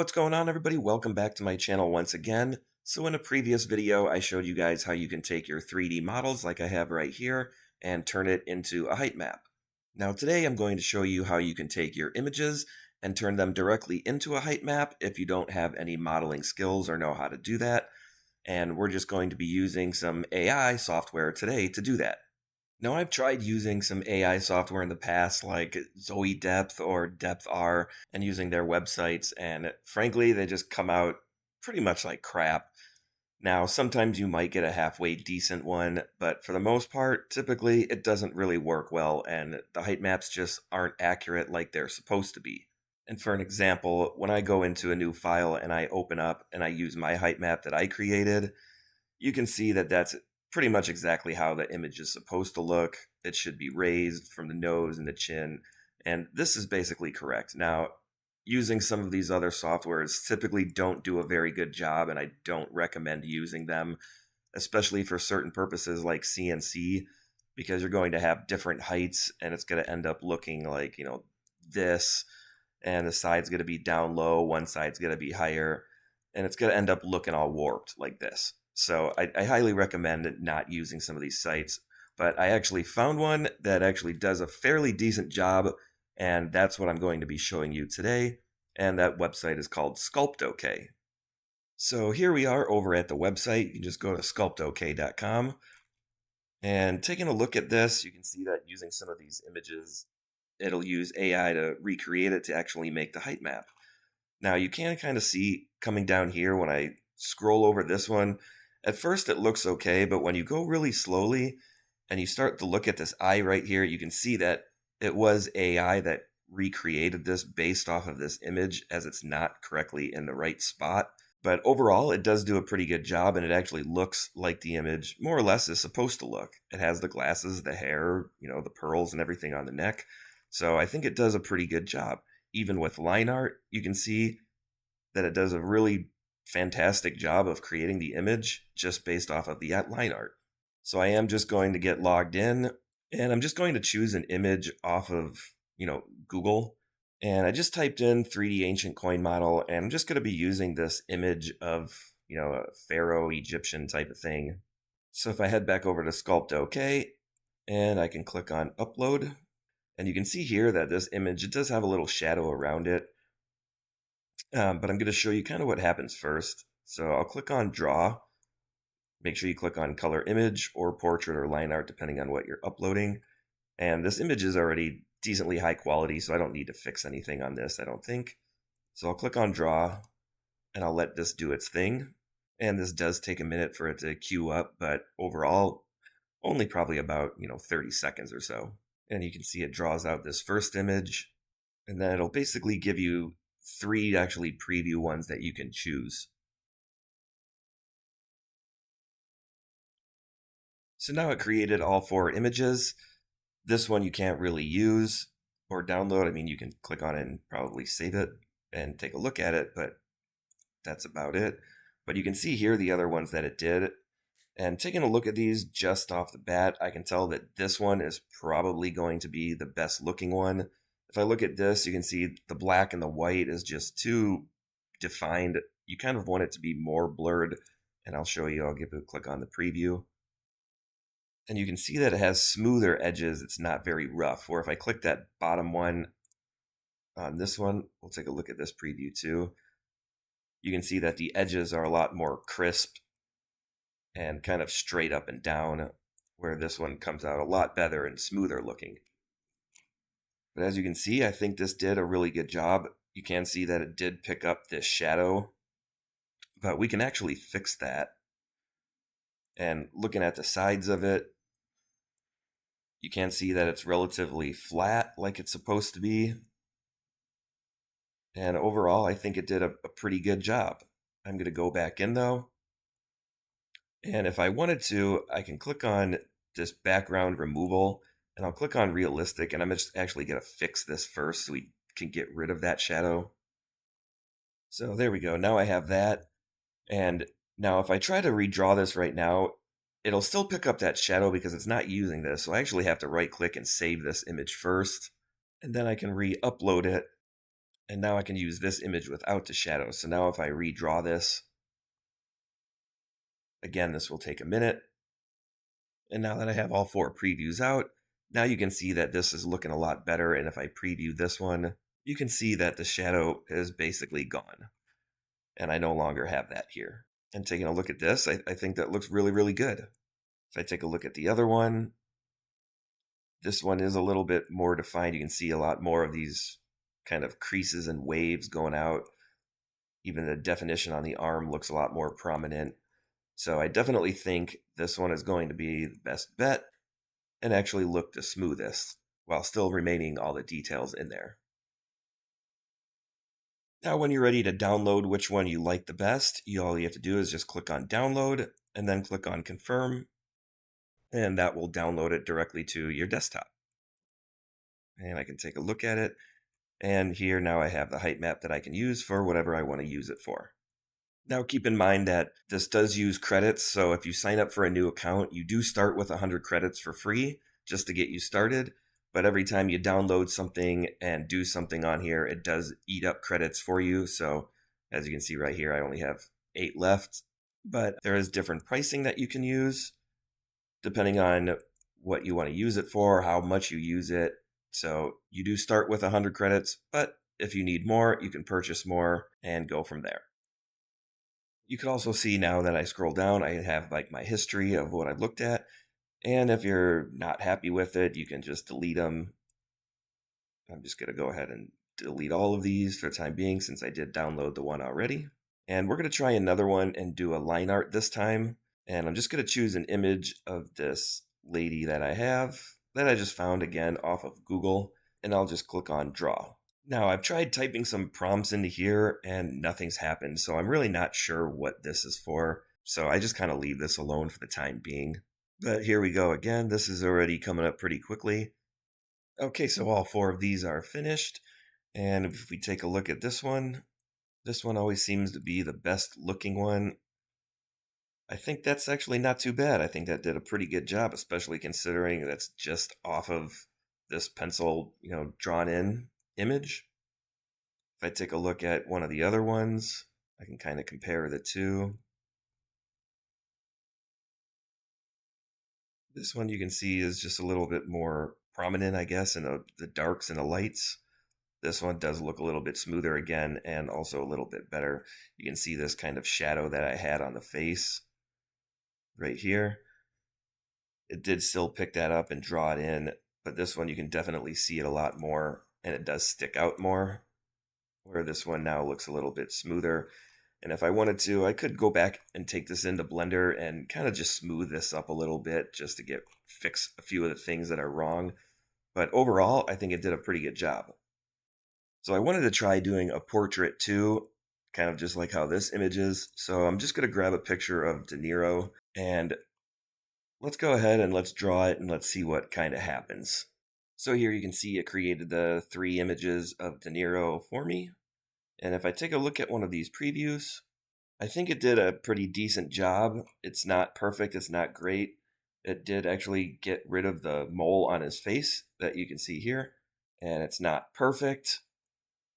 What's going on, everybody? Welcome back to my channel once again. So in a previous video, I showed you guys how you can take your 3D models like I have right here and turn it into a height map. Now today I'm going to show you how you can take your images and turn them directly into a height map if you don't have any modeling skills or know how to do that. And we're just going to be using some AI software today to do that. Now, I've tried using some AI software in the past, like Zoe Depth or DepthR, and using their websites, and frankly, they just come out pretty much like crap. Now, sometimes you might get a halfway decent one, but for the most part, typically it doesn't really work well, and the height maps just aren't accurate like they're supposed to be. And for an example, when I go into a new file and I open up and I use my height map that I created, you can see that that's pretty much exactly how the image is supposed to look. It should be raised from the nose and the chin, and this is basically correct. Now, using some of these other softwares typically don't do a very good job, and I don't recommend using them, especially for certain purposes like CNC, because you're going to have different heights, and it's going to end up looking like, this, and the side's going to be down low, one side's going to be higher, and it's going to end up looking all warped like this. So I highly recommend not using some of these sites, but I actually found one that actually does a fairly decent job, and that's what I'm going to be showing you today, and that website is called SculptOK. So here we are over at the website. You can just go to SculptOK.com, and taking a look at this, you can see that using some of these images, it'll use AI to recreate it to actually make the height map. Now you can kind of see coming down here when I scroll over this one, at first it looks okay, but when you go really slowly and you start to look at this eye right here, you can see that it was AI that recreated this based off of this image, as it's not correctly in the right spot. But overall, it does do a pretty good job, and it actually looks like the image more or less is supposed to look. It has the glasses, the hair, the pearls and everything on the neck. So I think it does a pretty good job. Even with line art, you can see that it does a really fantastic job of creating the image just based off of the line art. So I am just going to get logged in, and I'm just going to choose an image off of, Google. And I just typed in 3D ancient coin model, and I'm just going to be using this image of, a pharaoh Egyptian type of thing. So if I head back over to SculptOK, and I can click on upload, and you can see here that this image, it does have a little shadow around it. But I'm going to show you kind of what happens first. So I'll click on draw. Make sure you click on color image or portrait or line art, depending on what you're uploading. And this image is already decently high quality, so I don't need to fix anything on this, I don't think. So I'll click on draw, and I'll let this do its thing. And this does take a minute for it to queue up, but overall, only probably about, 30 seconds or so. And you can see it draws out this first image, and then it'll basically give you 3 actually preview ones that you can choose. So now it created all 4 images. This one you can't really use or download. I mean, you can click on it and probably save it and take a look at it, but that's about it. But you can see here the other ones that it did. And taking a look at these just off the bat, I can tell that this one is probably going to be the best looking one. If I look at this, you can see the black and the white is just too defined. You kind of want it to be more blurred, and I'll show you. I'll give it a click on the preview. And you can see that it has smoother edges. It's not very rough. Or if I click that bottom one on this one, we'll take a look at this preview too. You can see that the edges are a lot more crisp and kind of straight up and down, where this one comes out a lot better and smoother looking. But as you can see, I think this did a really good job. You can see that it did pick up this shadow, but we can actually fix that. And looking at the sides of it, you can see that it's relatively flat like it's supposed to be. And overall, I think it did a pretty good job. I'm going to go back in though. And if I wanted to, I can click on this background removal, and I'll click on realistic, and I'm just actually going to fix this first so we can get rid of that shadow. So there we go. Now I have that. And now if I try to redraw this right now, it'll still pick up that shadow because it's not using this. So I actually have to right click and save this image first, and then I can re-upload it. And now I can use this image without the shadow. So now if I redraw this, again, this will take a minute. And now that I have all 4 previews out, now you can see that this is looking a lot better. And if I preview this one, you can see that the shadow is basically gone. And I no longer have that here. And taking a look at this, I think that looks really, really good. If I take a look at the other one, this one is a little bit more defined. You can see a lot more of these kind of creases and waves going out. Even the definition on the arm looks a lot more prominent. So I definitely think this one is going to be the best bet and actually look the smoothest while still remaining all the details in there. Now, when you're ready to download which one you like the best, all you have to do is just click on download and then click on confirm, and that will download it directly to your desktop. And I can take a look at it. And here now I have the height map that I can use for whatever I want to use it for. Now keep in mind that this does use credits, so if you sign up for a new account, you do start with 100 credits for free just to get you started. But every time you download something and do something on here, it does eat up credits for you. So as you can see right here, I only have 8 left. But there is different pricing that you can use depending on what you want to use it for, how much you use it. So you do start with 100 credits, but if you need more, you can purchase more and go from there. You can also see now that I scroll down, I have like my history of what I've looked at. And if you're not happy with it, you can just delete them. I'm just going to go ahead and delete all of these for the time being since I did download the one already. And we're going to try another one and do a line art this time. And I'm just going to choose an image of this lady that I have that I just found again off of Google. And I'll just click on draw. Now, I've tried typing some prompts into here and nothing's happened, so I'm really not sure what this is for. So I just kind of leave this alone for the time being. But here we go again. This is already coming up pretty quickly. Okay, so all 4 of these are finished. And if we take a look at this one always seems to be the best looking one. I think that's actually not too bad. I think that did a pretty good job, especially considering that's just off of this pencil, drawn in image. If I take a look at one of the other ones, I can kind of compare the two. This one you can see is just a little bit more prominent, I guess, in the darks and the lights. This one does look a little bit smoother again and also a little bit better. You can see this kind of shadow that I had on the face right here. It did still pick that up and draw it in, but this one you can definitely see it a lot more and it does stick out more, where this one now looks a little bit smoother. And if I wanted to, I could go back and take this into Blender and kind of just smooth this up a little bit just to fix a few of the things that are wrong. But overall, I think it did a pretty good job. So I wanted to try doing a portrait too, kind of just like how this image is. So I'm just going to grab a picture of De Niro and let's go ahead and let's draw it and let's see what kind of happens. So here you can see it created the 3 images of De Niro for me. And if I take a look at one of these previews, I think it did a pretty decent job. It's not perfect, it's not great. It did actually get rid of the mole on his face that you can see here. And it's not perfect,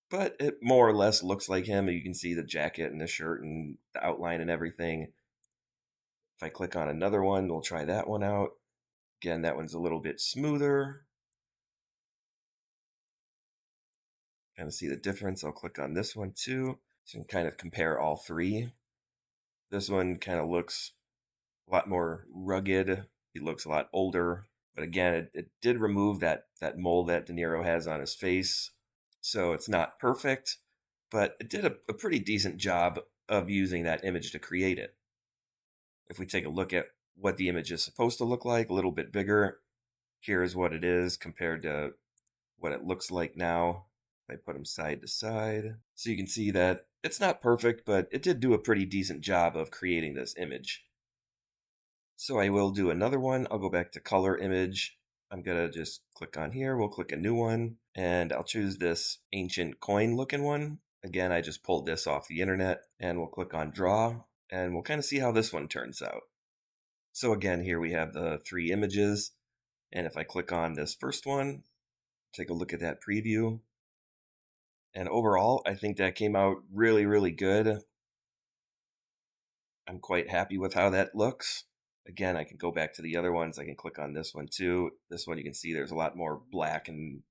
but it more or less looks like him. You can see the jacket and the shirt and the outline and everything. If I click on another one, we'll try that one out. Again, that one's a little bit smoother. Kind of see the difference. I'll click on this one too. So you can kind of compare all 3. This one kind of looks a lot more rugged. He looks a lot older. But again, it did remove that mole that De Niro has on his face. So it's not perfect, but it did a pretty decent job of using that image to create it. If we take a look at what the image is supposed to look like, a little bit bigger, here's what it is compared to what it looks like now. If I put them side to side, so you can see that it's not perfect, but it did do a pretty decent job of creating this image. So I will do another one. I'll go back to color image. I'm going to just click on here. We'll click a new one and I'll choose this ancient coin looking one. Again, I just pulled this off the internet and we'll click on draw and we'll kind of see how this one turns out. So again, here we have the 3 images. And if I click on this first one, take a look at that preview. And overall, I think that came out really, really good. I'm quite happy with how that looks. Again, I can go back to the other ones. I can click on this one too. This one you can see there's a lot more black and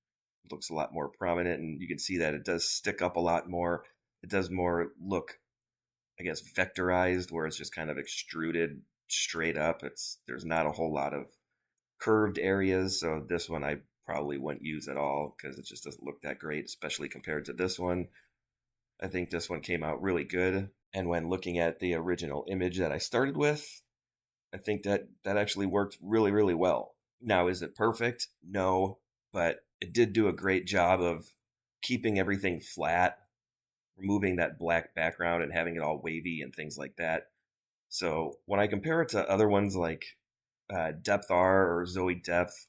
looks a lot more prominent, and you can see that it does stick up a lot more. It does more look, I guess, vectorized, where it's just kind of extruded straight up. There's not a whole lot of curved areas, so this one I probably wouldn't use at all because it just doesn't look that great, especially compared to this one. I think this one came out really good. And when looking at the original image that I started with, I think that actually worked really, really well. Now, is it perfect? No, but it did do a great job of keeping everything flat, removing that black background and having it all wavy and things like that. So when I compare it to other ones like Depth R or Zoe Depth,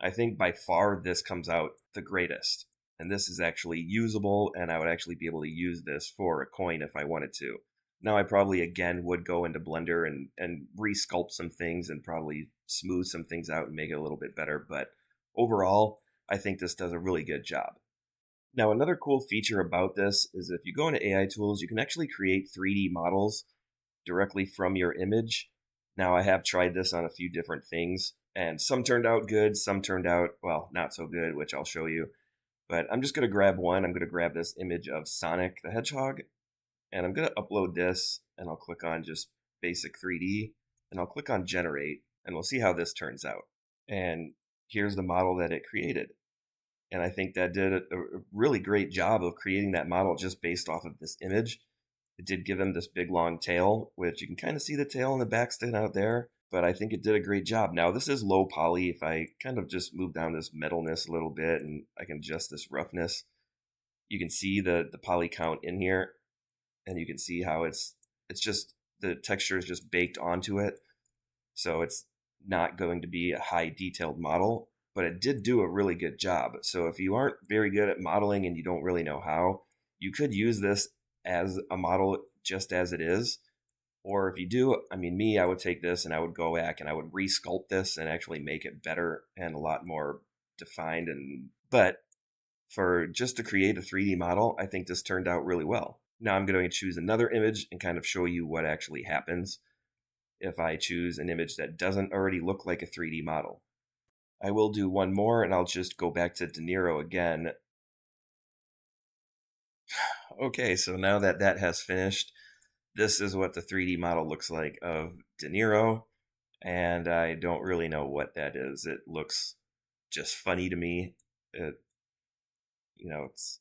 I think by far this comes out the greatest. And this is actually usable, and I would actually be able to use this for a coin if I wanted to. Now, I probably, again, would go into Blender and re-sculpt some things and probably smooth some things out and make it a little bit better. But overall, I think this does a really good job. Now, another cool feature about this is if you go into AI tools, you can actually create 3D models directly from your image. Now, I have tried this on a few different things, and some turned out good, some turned out, well, not so good, which I'll show you. But I'm just going to grab one. I'm going to grab this image of Sonic the Hedgehog, and I'm going to upload this, and I'll click on just Basic 3D, and I'll click on Generate, and we'll see how this turns out. And here's the model that it created. And I think that did a really great job of creating that model just based off of this image. It did give him this big long tail, which you can kind of see the tail in the back sticking out there, but I think it did a great job. Now, this is low poly. If I kind of just move down this metalness a little bit and I can adjust this roughness, you can see the poly count in here, and you can see how it's just, the texture is just baked onto it. So it's not going to be a high detailed model, but it did do a really good job. So if you aren't very good at modeling and you don't really know how, you could use this as a model just as it is. Or if you do, I mean, I would take this and I would go back and I would re-sculpt this and actually make it better and a lot more defined. But for just to create a 3D model, I think this turned out really well. Now I'm going to choose another image and kind of show you what actually happens if I choose an image that doesn't already look like a 3D model. I will do one more, and I'll just go back to De Niro again. Okay, so now that has finished, this is what the 3D model looks like of De Niro, and I don't really know what that is. It looks just funny to me. It's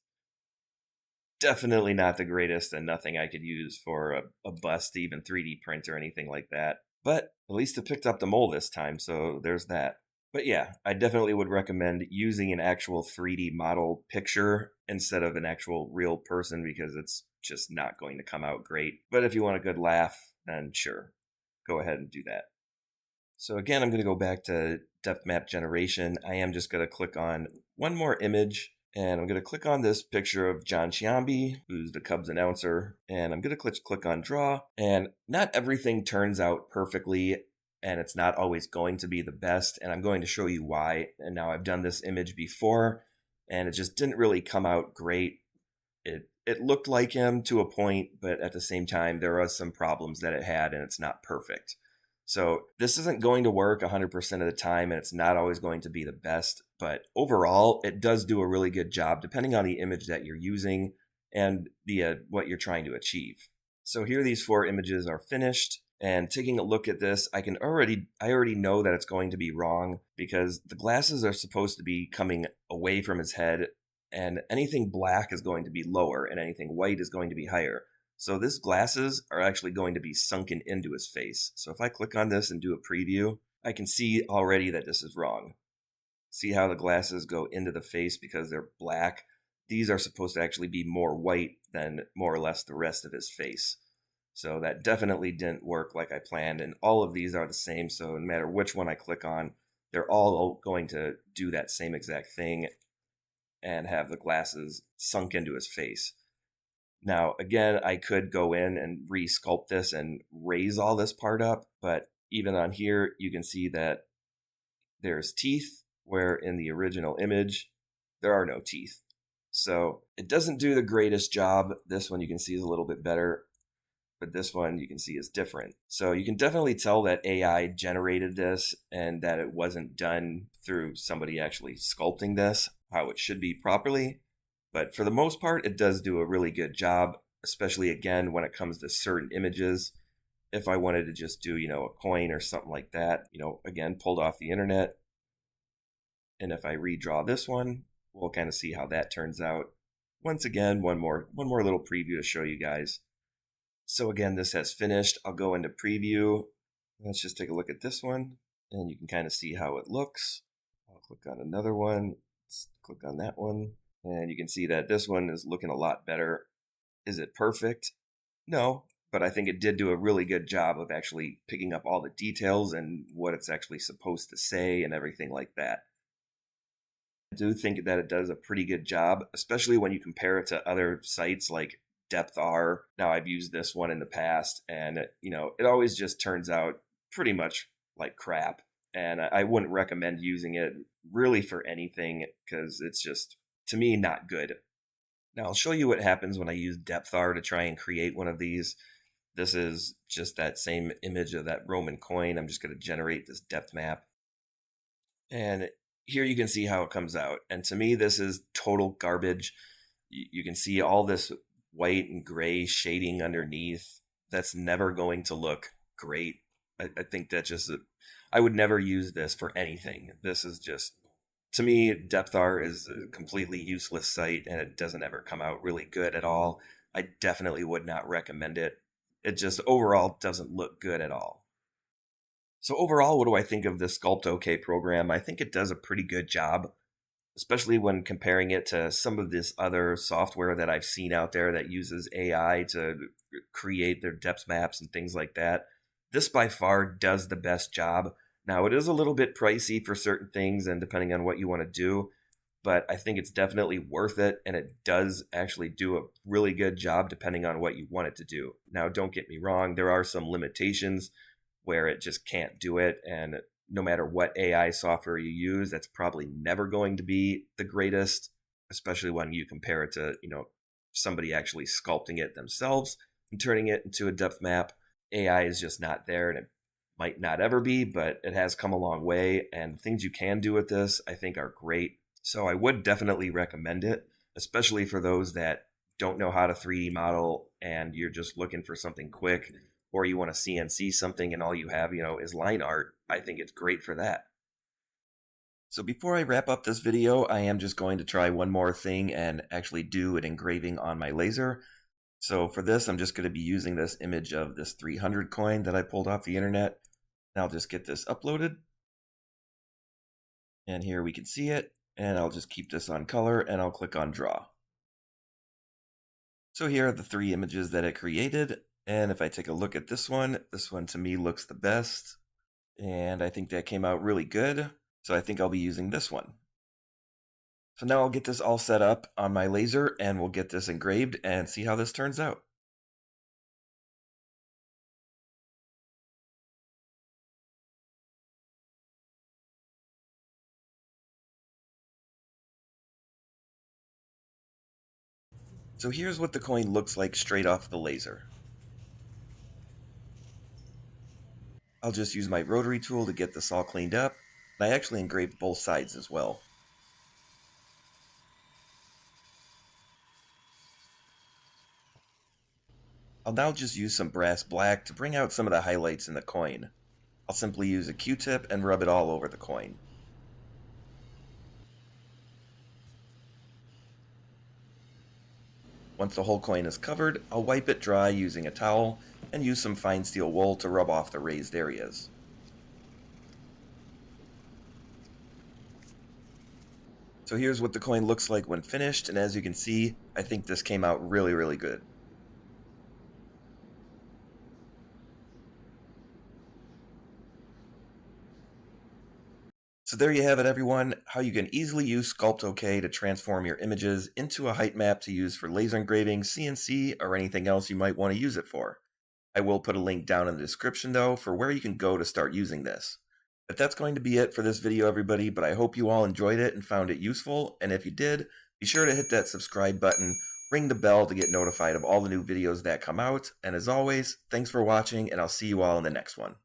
definitely not the greatest and nothing I could use for a bust to even 3D print or anything like that. But at least it picked up the mole this time, so there's that. But yeah, I definitely would recommend using an actual 3D model picture instead of an actual real person because it's just not going to come out great. But if you want a good laugh, then sure, go ahead and do that. So again, I'm going to go back to depth map generation. I am just going to click on one more image, and I'm going to click on this picture of John Ciambi, who's the Cubs announcer, and I'm going to click on draw. And not everything turns out perfectly, and it's not always going to be the best, and I'm going to show you why. And now I've done this image before, and it just didn't really come out great. It looked like him to a point, but at the same time, there are some problems that it had, and it's not perfect. So this isn't going to work 100% of the time, and it's not always going to be the best, but overall, it does do a really good job depending on the image that you're using and the what you're trying to achieve. So here these 4 images are finished, and taking a look at this, I already know that it's going to be wrong because the glasses are supposed to be coming away from his head, and anything black is going to be lower and anything white is going to be higher. So this glasses are actually going to be sunken into his face. So if I click on this and do a preview, I can see already that this is wrong. See how the glasses go into the face because they're black? These are supposed to actually be more white than more or less the rest of his face. So that definitely didn't work like I planned, and all of these are the same, so no matter which one I click on, they're all going to do that same exact thing and have the glasses sunk into his face. Now, again, I could go in and re-sculpt this and raise all this part up, but even on here, you can see that there's teeth, where in the original image, there are no teeth. So it doesn't do the greatest job. This one you can see is a little bit better, but this one you can see is different. So you can definitely tell that AI generated this and that it wasn't done through somebody actually sculpting this how it should be properly. But for the most part, it does do a really good job, especially again when it comes to certain images. If I wanted to just do, a coin or something like that, again, pulled off the internet. And if I redraw this one, we'll kind of see how that turns out. Once again, one more little preview to show you guys. So again, this has finished. I'll go into preview. Let's just take a look at this one, and you can kind of see how it looks. I'll click on another one. Let's click on that one, and you can see that this one is looking a lot better. Is it perfect? No, but I think it did do a really good job of actually picking up all the details and what it's actually supposed to say and everything like that. I do think that it does a pretty good job, especially when you compare it to other sites like DepthR. Now, I've used this one in the past, and it always just turns out pretty much like crap. And I wouldn't recommend using it really for anything because it's just, to me, not good. Now, I'll show you what happens when I use DepthR to try and create one of these. This is just that same image of that Roman coin. I'm just going to generate this depth map. And here you can see how it comes out. And to me, this is total garbage. You can see all this white and gray shading underneath. That's never going to look great. I think that I would never use this for anything. This is just, to me, DepthR is a completely useless site, and it doesn't ever come out really good at all. I definitely would not recommend it. It just overall doesn't look good at all. So overall, what do I think of this SculptOK program? I think it does a pretty good job, especially when comparing it to some of this other software that I've seen out there that uses AI to create their depth maps and things like that. This by far does the best job. Now, it is a little bit pricey for certain things and depending on what you want to do, but I think it's definitely worth it, and it does actually do a really good job depending on what you want it to do. Now, don't get me wrong, there are some limitations where it just can't do it, and no matter what AI software you use, that's probably never going to be the greatest, especially when you compare it to, somebody actually sculpting it themselves and turning it into a depth map. AI is just not there, and it might not ever be, but it has come a long way, and things you can do with this, I think, are great. So I would definitely recommend it, especially for those that don't know how to 3D model and you're just looking for something quick, or you want to CNC something and all you have, is line art. I think it's great for that. So before I wrap up this video, I am just going to try one more thing and actually do an engraving on my laser. So for this, I'm just going to be using this image of this 300 coin that I pulled off the internet. And I'll just get this uploaded. And here we can see it. And I'll just keep this on color and I'll click on draw. So here are the three images that it created. And if I take a look at this one to me looks the best. And I think that came out really good. So I think I'll be using this one. So now I'll get this all set up on my laser and we'll get this engraved and see how this turns out. So here's what the coin looks like straight off the laser. I'll just use my rotary tool to get this all cleaned up. I actually engraved both sides as well. I'll now just use some brass black to bring out some of the highlights in the coin. I'll simply use a Q-tip and rub it all over the coin. Once the whole coin is covered, I'll wipe it dry using a towel and use some fine steel wool to rub off the raised areas. So here's what the coin looks like when finished, and as you can see, I think this came out really, really good. So there you have it, everyone, how you can easily use SculptOK to transform your images into a height map to use for laser engraving, CNC, or anything else you might want to use it for. I will put a link down in the description, though, for where you can go to start using this. But that's going to be it for this video, everybody, but I hope you all enjoyed it and found it useful, and if you did, Be sure to hit that subscribe button, ring the bell to get notified of all the new videos that come out, and as always, thanks for watching, and I'll see you all in the next one.